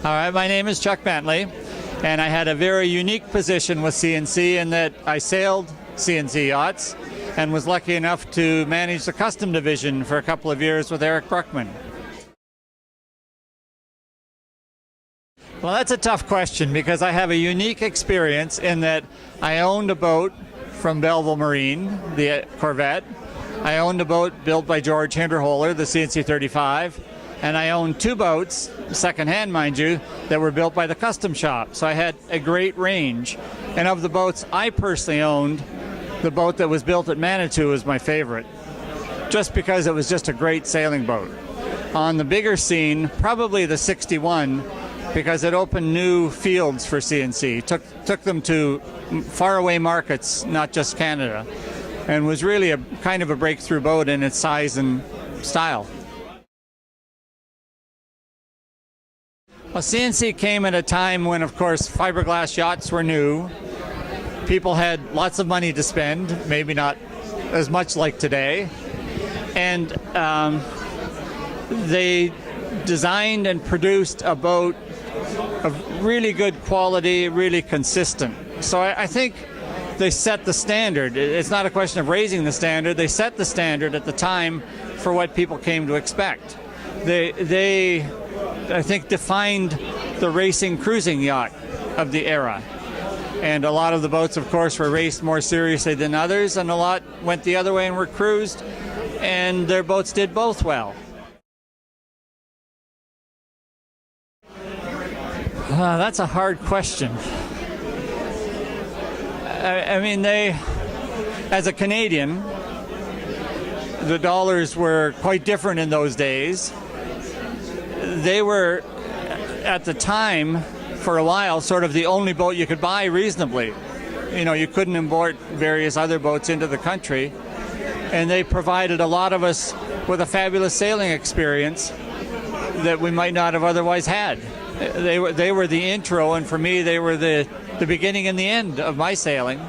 All right, my name is Chuck Bentley, and I had a very unique position with C&C in that I sailed C&C Yachts and was lucky enough to manage the custom division for a couple of years with Eric Bruckman. Well, that's a tough question because I have a unique experience in that I owned a boat from Belleville Marine, the Corvette. I owned a boat built by George Hinterholer, the C&C 35. And I owned two boats, secondhand mind you, that were built by the custom shop. So I had a great range. And of the boats I personally owned, the boat that was built at Manitou was my favorite, just because it was just a great sailing boat. On the bigger scene, probably the 61, because it opened new fields for C&C, took them to faraway markets, not just Canada, and was really a kind of a breakthrough boat in its size and style. Well, C&C came at a time when, of course, fiberglass yachts were new. People had lots of money to spend, maybe not as much like today. And they designed and produced a boat of really good quality, really consistent. So I think they set the standard. It's not a question of raising the standard. They set the standard at the time for what people came to expect. They I think, defined the racing cruising yacht of the era. And a lot of the boats, of course, were raced more seriously than others, and a lot went the other way and were cruised, and their boats did both well. That's a hard question. I mean, as a Canadian, the dollars were quite different in those days. They were, at the time, for a while, sort of the only boat you could buy reasonably. You know, you couldn't import various other boats into the country. And they provided a lot of us with a fabulous sailing experience that we might not have otherwise had. They were the intro, and for me, they were the beginning and the end of my sailing.